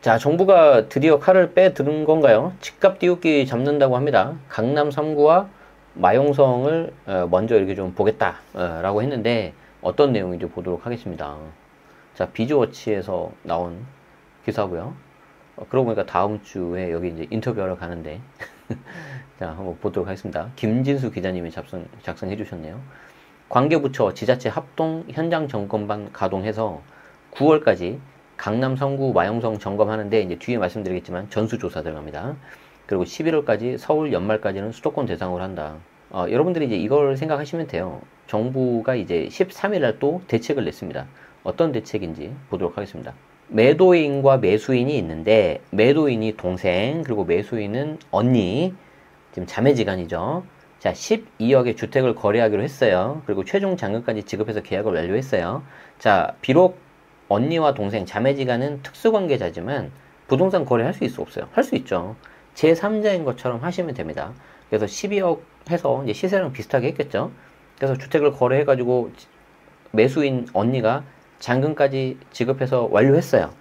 자, 정부가 드디어 칼을 빼드는 건가요? 집값 띄우기 잡는다고 합니다. 강남 3구와 마용성을 먼저 이렇게 좀 보겠다라고 했는데 어떤 내용인지 보도록 하겠습니다. 자, 비즈워치에서 나온 기사고요. 그러고 보니까 다음 주에 여기 이제 인터뷰하러 가는데 자, 한번 보도록 하겠습니다. 김진수 기자님이 작성해 주셨네요. 관계부처 지자체 합동 현장 점검반 가동해서 9월까지 강남 3구 마용성 점검하는데 이제 뒤에 말씀드리겠지만 전수조사 들어갑니다. 그리고 11월까지 서울 연말까지는 수도권 대상으로 한다. 여러분들이 이제 이걸 생각하시면 돼요. 정부가 이제 13일 날 또 대책을 냈습니다. 어떤 대책인지 보도록 하겠습니다. 매도인과 매수인이 있는데 매도인이 동생 그리고 매수인은 언니, 지금 자매지간이죠. 자, 12억의 주택을 거래하기로 했어요. 그리고 최종 잔금까지 지급해서 계약을 완료했어요. 자, 비록 언니와 동생, 자매지간은 특수관계자지만 부동산 거래할 수 있어 없어요? 할 수 있죠. 제3자인 것처럼 하시면 됩니다. 그래서 12억 해서 이제 시세랑 비슷하게 했겠죠. 그래서 주택을 거래해가지고 매수인 언니가 잔금까지 지급해서 완료했어요.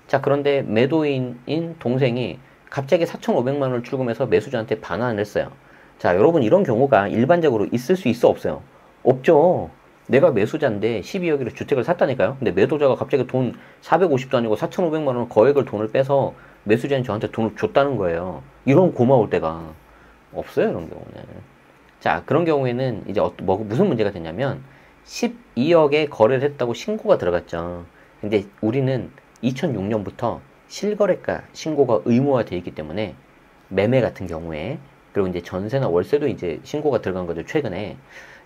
자, 그런데 매도인인 동생이 갑자기 4,500만 원을 출금해서 매수자한테 반환을 했어요. 자, 여러분 이런 경우가 일반적으로 있을 수 있어 없어요? 없죠. 내가 매수자인데 12억으로 주택을 샀다니까요. 근데 매도자가 갑자기 돈 450도 아니고 4,500만 원 거액을 돈을 빼서 매수자인 저한테 돈을 줬다는 거예요. 이런 고마울 때가 없어요, 이런 경우는. 자, 그런 경우에는 이제 무슨 문제가 됐냐면 12억에 거래를 했다고 신고가 들어갔죠. 근데 우리는 2006년부터 실거래가 신고가 의무화되어 있기 때문에 매매 같은 경우에, 그리고 이제 전세나 월세도 이제 신고가 들어간 거죠, 최근에.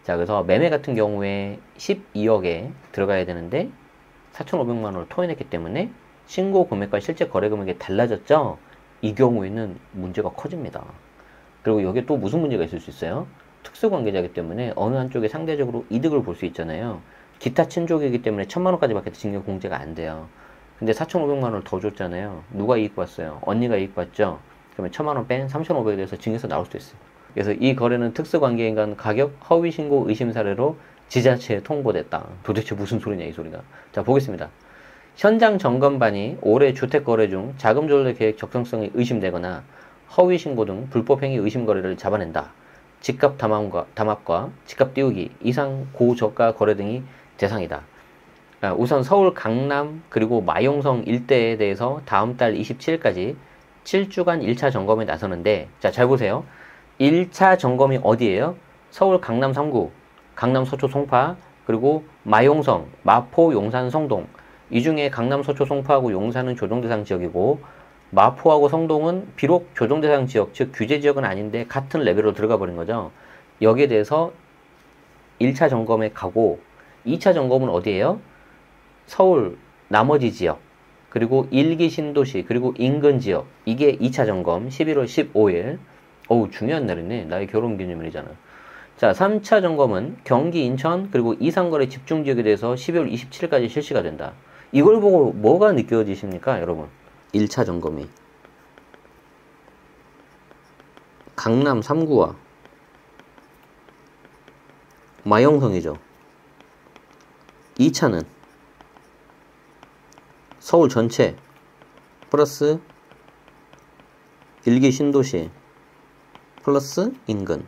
자, 그래서 매매 같은 경우에 12억에 들어가야 되는데 4,500만 원을 토해냈기 때문에 신고 금액과 실제 거래 금액이 달라졌죠. 이 경우에는 문제가 커집니다. 그리고 여기에 또 무슨 문제가 있을 수 있어요? 특수관계자이기 때문에 어느 한쪽에 상대적으로 이득을 볼 수 있잖아요. 기타 친족이기 때문에 1,000만 원까지 밖에 징계 공제가 안 돼요. 근데 4,500만 원을 더 줬잖아요. 누가 이익 봤어요? 언니가 이익 봤죠? 그러면 1,000만 원 뺀 3,500에 대해서 징계서 나올 수도 있어요. 그래서 이 거래는 특수관계인 간 가격 허위 신고 의심 사례로 지자체에 통보됐다. 도대체 무슨 소리냐 이 소리가. 자, 보겠습니다. 현장 점검반이 올해 주택 거래 중 자금 조달 계획 적정성이 의심되거나 허위 신고 등 불법 행위 의심 거래를 잡아낸다. 집값 담합과 집값 띄우기, 이상 고저가 거래 등이 대상이다. 우선 서울 강남 그리고 마용성 일대에 대해서 다음 달 27일까지 7주간 1차 점검에 나서는데, 자, 잘 보세요. 1차 점검이 어디예요? 서울 강남 3구, 강남 서초 송파, 그리고 마용성, 마포, 용산, 성동. 이 중에 강남 서초 송파하고 용산은 조정대상 지역이고 마포하고 성동은 비록 조정대상 지역, 즉 규제 지역은 아닌데 같은 레벨로 들어가 버린 거죠. 여기에 대해서 1차 점검에 가고 2차 점검은 어디예요? 서울 나머지 지역, 그리고 1기 신도시, 그리고 인근 지역. 이게 2차 점검 11월 15일. 어우, 중요한 날이네. 나의 결혼기념일이잖아. 자, 3차 점검은 경기, 인천, 그리고 이상거래 집중지역에 대해서 12월 27일까지 실시가 된다. 이걸 보고 뭐가 느껴지십니까, 여러분? 1차 점검이 강남 3구와 마용성이죠. 2차는 서울 전체 플러스 1기 신도시 플러스 인근.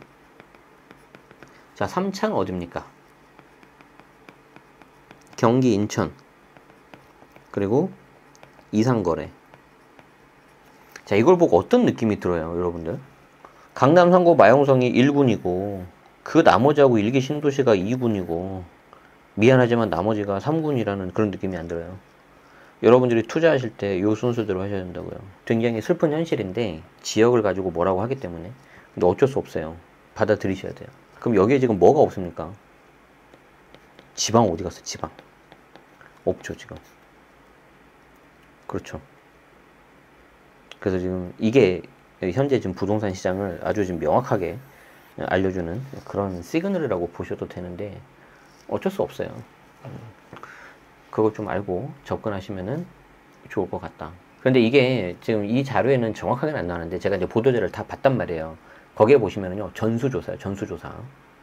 자, 3차는 어딥니까? 경기, 인천, 그리고 이상거래. 자, 이걸 보고 어떤 느낌이 들어요, 여러분들? 강남 3구 마용성이 1군이고 그 나머지하고 1기 신도시가 2군이고 미안하지만 나머지가 3군이라는 그런 느낌이 안 들어요. 여러분들이 투자하실 때 요 순서대로 하셔야 된다고요. 굉장히 슬픈 현실인데 지역을 가지고 뭐라고 하기 때문에. 근데 어쩔 수 없어요. 받아들이셔야 돼요. 그럼 여기에 지금 뭐가 없습니까? 지방 어디 갔어? 지방 없죠 지금. 그렇죠. 그래서 지금 이게 현재 지금 부동산 시장을 아주 지금 명확하게 알려주는 그런 시그널이라고 보셔도 되는데 어쩔 수 없어요. 그걸 좀 알고 접근하시면은 좋을 것 같다. 그런데 이게 지금 이 자료에는 정확하게는 안 나오는데 제가 이제 보도자를 다 봤단 말이에요. 거기에 보시면은요, 전수조사요, 전수조사.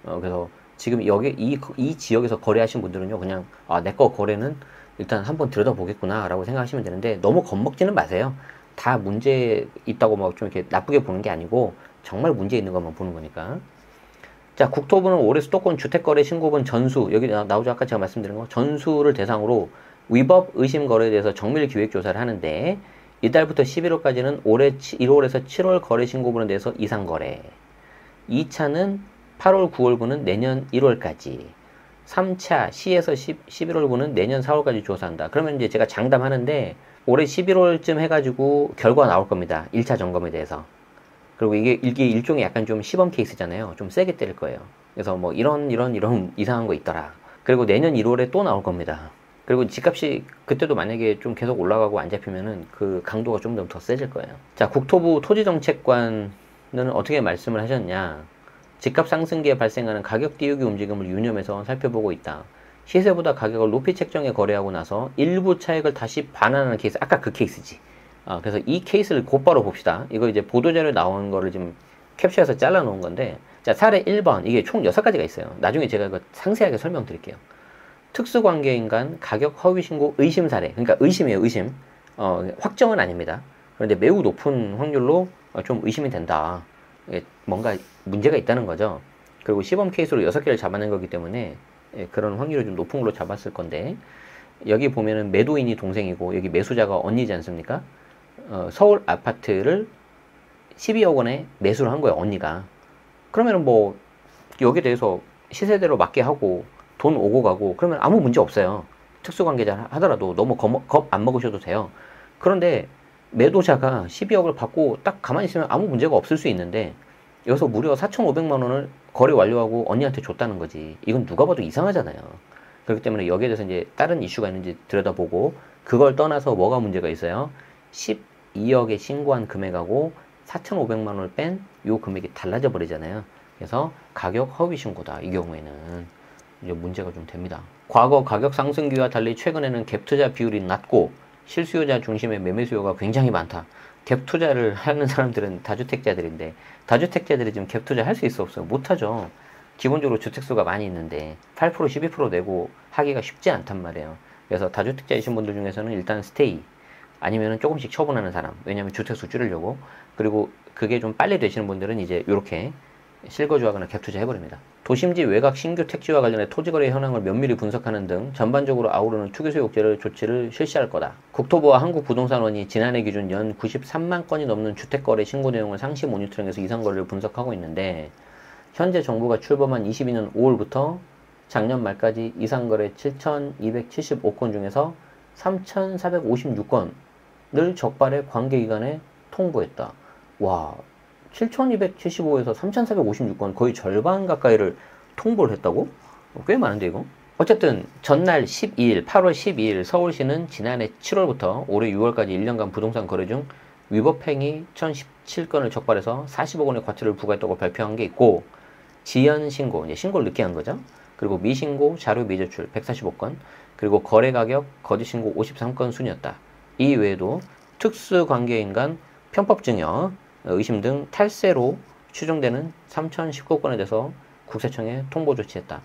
그래서 지금 여기 이 지역에서 거래하신 분들은요, 그냥 내 거 거래는 일단 한번 들여다보겠구나 라고 생각하시면 되는데, 너무 겁먹지는 마세요. 다 문제 있다고 막 좀 이렇게 나쁘게 보는 게 아니고 정말 문제 있는 것만 보는 거니까. 자, 국토부는 올해 수도권 주택거래 신고분 전수, 여기 나오죠. 아까 제가 말씀드린 거, 전수를 대상으로 위법 의심 거래에 대해서 정밀 기획 조사를 하는데, 이달부터 11월까지는 올해 1월에서 7월 거래 신고분에 대해서 이상 거래, 2차는 8월 9월분은 내년 1월까지, 3차 시에서 11월분은 내년 4월까지 조사한다. 그러면 이제 제가 장담하는데 올해 11월쯤 해가지고 결과 나올 겁니다. 1차 점검에 대해서. 그리고 이게 일종의 약간 좀 시범 케이스잖아요. 좀 세게 때릴 거예요. 그래서 뭐 이런 이상한 거 있더라. 그리고 내년 1월에 또 나올 겁니다. 그리고 집값이 그때도 만약에 좀 계속 올라가고 안 잡히면은 그 강도가 좀 더 세질 거예요. 자, 국토부 토지정책관은 어떻게 말씀을 하셨냐. 집값 상승기에 발생하는 가격 띄우기 움직임을 유념해서 살펴보고 있다. 시세보다 가격을 높이 책정해 거래하고 나서 일부 차익을 다시 반환하는 케이스. 아까 그 케이스지. 그래서 이 케이스를 곧바로 봅시다. 이거 이제 보도자료에 나온 거를 지금 캡처해서 잘라 놓은 건데, 자, 사례 1번. 이게 총 6가지가 있어요. 나중에 제가 이거 상세하게 설명드릴게요. 특수관계인 간 가격 허위 신고 의심 사례. 그러니까 의심이에요, 의심. 확정은 아닙니다. 그런데 매우 높은 확률로 좀 의심이 된다. 뭔가 문제가 있다는 거죠. 그리고 시범 케이스로 6개를 잡아낸 거기 때문에 그런 확률을 좀 높은 걸로 잡았을 건데, 여기 보면은 매도인이 동생이고 여기 매수자가 언니지 않습니까? 서울 아파트를 12억 원에 매수를 한 거예요, 언니가. 그러면은 뭐 여기에 대해서 시세대로 맞게 하고 돈 오고 가고 그러면 아무 문제 없어요. 특수관계자 하더라도 너무 겁 안 먹으셔도 돼요. 그런데 매도자가 12억을 받고 딱 가만히 있으면 아무 문제가 없을 수 있는데, 여기서 무려 4,500만 원을 거래 완료하고 언니한테 줬다는 거지. 이건 누가 봐도 이상하잖아요. 그렇기 때문에 여기에 대해서 이제 다른 이슈가 있는지 들여다보고, 그걸 떠나서 뭐가 문제가 있어요? 12억에 신고한 금액하고 4,500만 원을 뺀 요 금액이 달라져 버리잖아요. 그래서 가격 허위 신고다. 이 경우에는 이제 문제가 좀 됩니다. 과거 가격 상승기와 달리 최근에는 갭 투자 비율이 낮고 실수요자 중심의 매매 수요가 굉장히 많다. 갭 투자를 하는 사람들은 다주택자들인데, 다주택자들이 지금 갭 투자 할 수 있어 없어요? 못하죠. 기본적으로 주택수가 많이 있는데 8% 12% 내고 하기가 쉽지 않단 말이에요. 그래서 다주택자이신 분들 중에서는 일단 스테이, 아니면은 조금씩 처분하는 사람, 왜냐면 주택수 줄이려고. 그리고 그게 좀 빨리 되시는 분들은 이제 이렇게 실거주하거나 갭 투자 해버립니다. 도심지 외곽 신규 택지와 관련해 토지거래 현황을 면밀히 분석하는 등 전반적으로 아우르는 투기소유 억제 조치를 실시할 거다. 국토부와 한국부동산원이 지난해 기준 연 93만 건이 넘는 주택거래 신고 내용을 상시 모니터링해서 이상거래를 분석하고 있는데, 현재 정부가 출범한 22년 5월부터 작년 말까지 이상거래 7,275건 중에서 3,456건을 적발해 관계기관에 통보했다. 와, 7,275에서 3,456건, 거의 절반 가까이를 통보를 했다고? 꽤 많은데 이거? 어쨌든 전날 12일, 8월 12일 서울시는 지난해 7월부터 올해 6월까지 1년간 부동산 거래 중 위법행위 1,017건을 적발해서 40억 원의 과태료를 부과했다고 발표한 게 있고, 지연 신고, 이제 신고를 늦게 한 거죠. 그리고 미신고, 자료 미제출 145건, 그리고 거래가격 거짓 신고 53건 순이었다. 이 외에도 특수관계인 간 편법증여, 의심 등 탈세로 추정되는 3,019건에 대해서 국세청에 통보 조치했다. 자,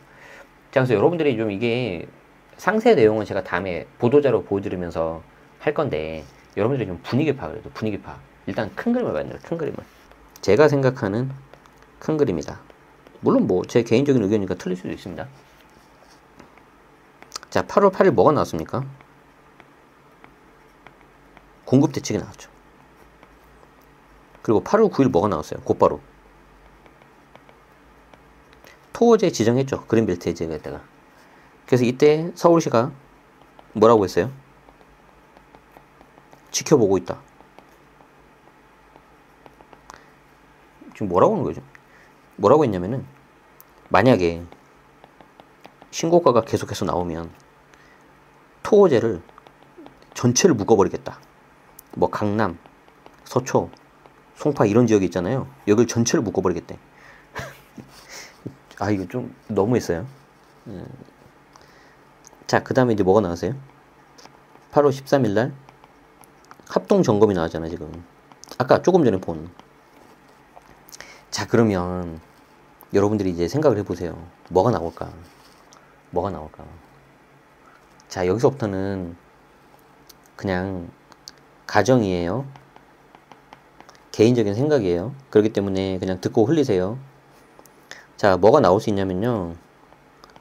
그래서 여러분들이 좀 이게 상세 내용은 제가 다음에 보도자료 보여드리면서 할 건데, 여러분들이 좀 분위기 파악을 해도 분위기 파악. 일단 큰 그림을 봐야 돼요. 큰 그림을. 제가 생각하는 큰 그림이다. 물론 뭐 제 개인적인 의견이니까 틀릴 수도 있습니다. 자, 8월 8일 뭐가 나왔습니까? 공급 대책이 나왔죠. 그리고 8월 9일 뭐가 나왔어요? 곧바로 토어제 지정했죠. 그린벨트 해제에다가. 그래서 이때 서울시가 뭐라고 했어요? 지켜보고 있다. 지금 뭐라고 하는 거죠? 뭐라고 했냐면은, 만약에 신고가가 계속해서 나오면 토어제를 전체를 묶어버리겠다. 뭐 강남, 서초, 송파 이런 지역이 있잖아요. 여기를 전체를 묶어버리겠대. 아, 이거 좀 너무했어요. 자, 그 다음에 이제 뭐가 나왔어요? 8월 13일 날 합동 점검이 나왔잖아요, 지금. 아까 조금 전에 본. 자, 그러면 여러분들이 이제 생각을 해보세요. 뭐가 나올까? 뭐가 나올까? 자, 여기서부터는 그냥 가정이에요. 개인적인 생각이에요. 그렇기 때문에 그냥 듣고 흘리세요. 자, 뭐가 나올 수 있냐면요.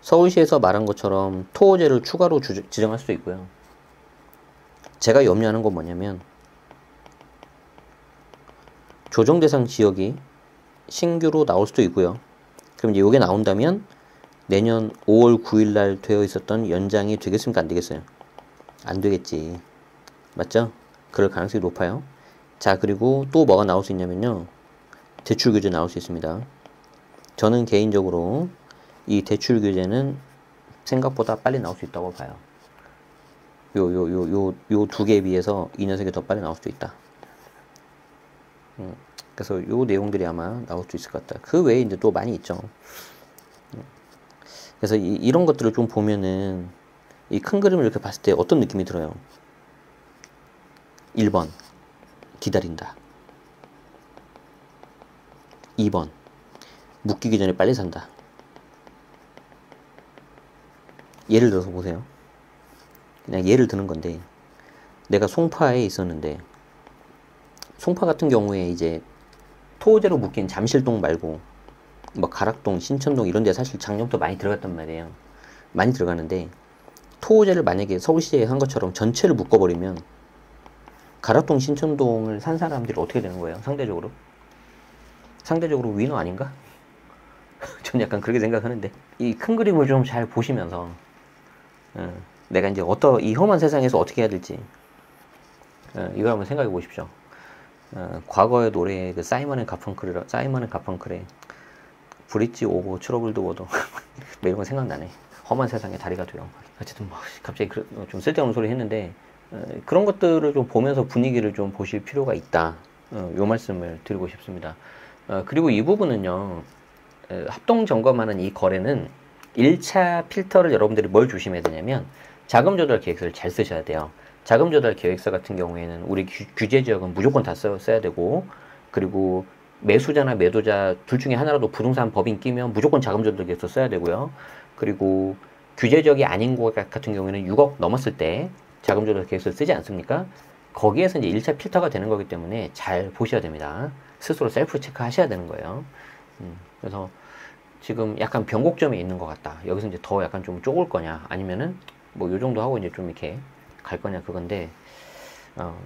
서울시에서 말한 것처럼 토호제를 추가로 지정할 수도 있고요. 제가 염려하는 건 뭐냐면 조정 대상 지역이 신규로 나올 수도 있고요. 그럼 이제 이게 나온다면 내년 5월 9일 날 되어 있었던 연장이 되겠습니까? 안 되겠어요? 안 되겠지. 맞죠? 그럴 가능성이 높아요. 자, 그리고 또 뭐가 나올 수 있냐면요. 대출 규제 나올 수 있습니다. 저는 개인적으로 이 대출 규제는 생각보다 빨리 나올 수 있다고 봐요. 요 두 개에 비해서 이 녀석이 더 빨리 나올 수도 있다. 그래서 요 내용들이 아마 나올 수 있을 것 같다. 그 외에 이제 또 많이 있죠. 그래서 이런 것들을 좀 보면은 이 큰 그림을 이렇게 봤을 때 어떤 느낌이 들어요? 1번 기다린다. 2번 묶이기 전에 빨리 산다. 예를 들어서 보세요. 그냥 예를 드는 건데 내가 송파에 있었는데 송파 같은 경우에 이제 토호제로 묶인 잠실동 말고 뭐 가락동, 신천동 이런 데 사실 작년부터 많이 들어갔단 말이에요. 많이 들어가는데 토호제를 만약에 서울시에 한 것처럼 전체를 묶어버리면 가락동, 신천동을 산 사람들이 어떻게 되는 거예요? 상대적으로? 상대적으로 위너 아닌가? 전 약간 그렇게 생각하는데 이 큰 그림을 좀 잘 보시면서 내가 이제 이 험한 세상에서 어떻게 해야 될지 이걸 한번 생각해 보십시오. 과거의 노래 그 사이먼 앤 가펑클의 브릿지 오버 트러블드 워도 이런 거 생각나네. 험한 세상에 다리가 돼요. 어쨌든 뭐 갑자기 좀 쓸데없는 소리 했는데 그런 것들을 좀 보면서 분위기를 좀 보실 필요가 있다. 요 말씀을 드리고 싶습니다. 그리고 이 부분은요. 합동 점검하는 이 거래는 1차 필터를 여러분들이 뭘 조심해야 되냐면 자금 조달 계획서를 잘 쓰셔야 돼요. 자금 조달 계획서 같은 경우에는 우리 규제 지역은 무조건 다 써야 되고, 그리고 매수자나 매도자 둘 중에 하나라도 부동산 법인 끼면 무조건 자금 조달 계획서 써야 되고요. 그리고 규제 지역이 아닌 곳 같은 경우에는 6억 넘었을 때 자금 조달 계획서를 쓰지 않습니까? 거기에서 이제 1차 필터가 되는 거기 때문에 잘 보셔야 됩니다. 스스로 셀프 체크 하셔야 되는 거예요. 그래서 지금 약간 변곡점에 있는 것 같다. 여기서 이제 더 약간 좀 쪼글 거냐, 아니면은 뭐 요 정도 하고 이제 좀 이렇게 갈 거냐, 그건데,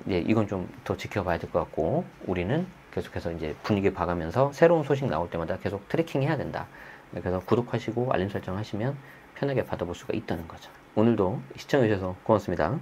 예, 이건 좀 더 지켜봐야 될 것 같고, 우리는 계속해서 이제 분위기 봐가면서 새로운 소식 나올 때마다 계속 트래킹 해야 된다. 그래서 구독하시고 알림 설정 하시면 편하게 받아볼 수가 있다는 거죠. 오늘도 시청해주셔서 고맙습니다.